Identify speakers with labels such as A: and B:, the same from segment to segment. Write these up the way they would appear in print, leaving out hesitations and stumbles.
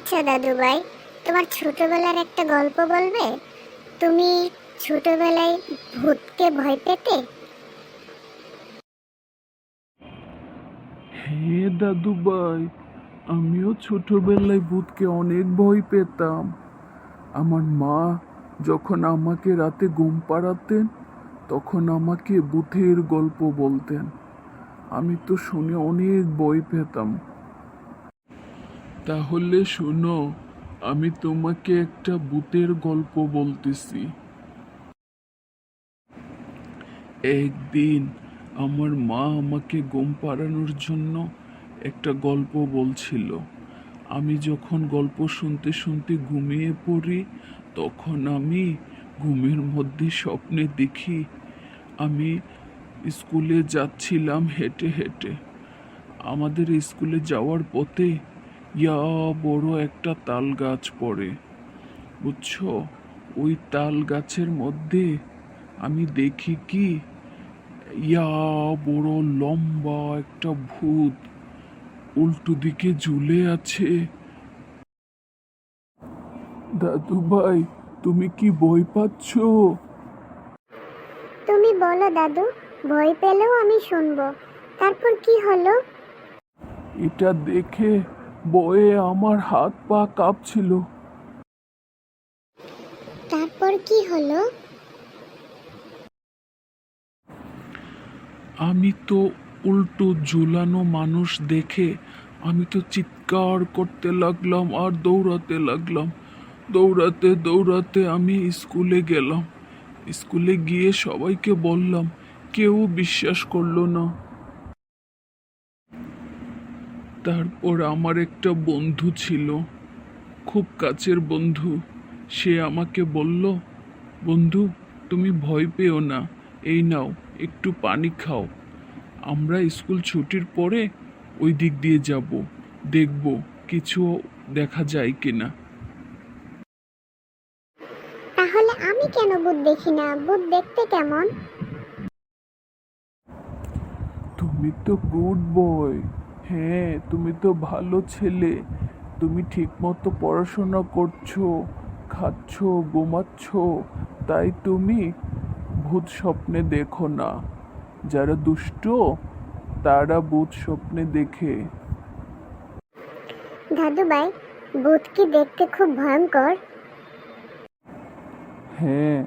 A: আচ্ছা দাদু ভাই, তোমার ছোটবেলার একটা গল্প বলবে? তুমি ছোটবেলায় ভূতকে ভয় পেতে?
B: হ্যাঁ দাদু ভাই, আমিও ছোটবেলায় ভূতকে অনেক ভয় পেতাম। আমার মা যখন আমাকে রাতে ঘুম পাড়াতেন, তখন আমাকে ভূতের গল্প বলতেন। আমি তো শুনে অনেক ভয় পেতাম। তাহলে শোনো, আমি তোমাকে একটা ভূতের গল্প বলতেছি। একদিন আমার মা আমাকে ঘুম পাড়ানোর জন্য একটা গল্প বলছিল। আমি যখন গল্প শুনতে শুনতে ঘুমিয়ে পড়ি, তখন আমি ঘুমের মধ্যে স্বপ্নে দেখি আমি স্কুলে যাচ্ছিলাম হেঁটে হেঁটে। আমাদের স্কুলে যাওয়ার পথে ইয়া বড় একটা তাল গাছ পড়ে, বুঝছো? ওই তাল গাছের মধ্যে আমি দেখি কি, ইয়া বড় লম্বা একটা ভূত উল্টো দিকে ঝুলে আছে। দাদু ভাই, তুমি কি ভয় পাচ্ছ?
A: তুমি বলো দাদু, ভয় পেলেও আমি শুনবো। তারপর কি হলো?
B: এটা দেখে ভয়ে আমার হাত পা কাঁপছিল।
A: তারপর কি হলো?
B: আমি তো উল্টো ঝুলানো মানুষ দেখে আমি তো চিৎকার করতে লাগলাম আর দৌড়াতে লাগলাম। দৌড়াতে দৌড়াতে আমি স্কুলে গেলাম। স্কুলে গিয়ে সবাইকে বললাম, কেউ বিশ্বাস করলো না। তারপর আমার একটা বন্ধু ছিল, খুব কাছের বন্ধু। সে আমাকে বলল, বন্ধু, তুমি ভয় পেও না, এই নাও একটু পানি খাও। আমরা স্কুল ছুটির পরে ওই দিক দিয়ে যাব, দেখব কিছু দেখা যায় কিনা।
A: তাহলে আমি কেন ভূত দেখি না? ভূত দেখতে কেমন?
B: তুমি তো গুড বয়। হ্যাঁ, তুমি তো ভালো ছেলে। তুমি ঠিক মতো পড়াশোনা করছো, খাচ্ছ, ঘুমাচ্ছ, তাই তুমি ভূত স্বপ্নে দেখো না। যারা দুষ্ট তারা ভূত স্বপ্নে দেখে।
A: দাদু ভাই, ভূত কি দেখতে খুব ভয়ঙ্কর?
B: হ্যাঁ।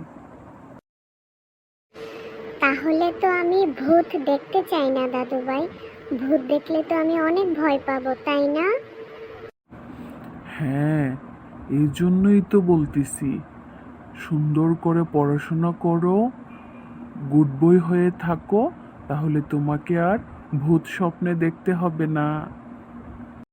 A: তাহলে তো আমি ভূত দেখতে চাই না দাদু ভাই। ভূত দেখলে তো আমি অনেক ভয় পাবো, তাই না?
B: হ্যাঁ, এই জন্যই তো বলতেছি, সুন্দর করে পড়াশোনা করো, গুড বয় হয়ে থাকো, তাহলে তোমাকে আর ভূত স্বপ্নে দেখতে হবে না।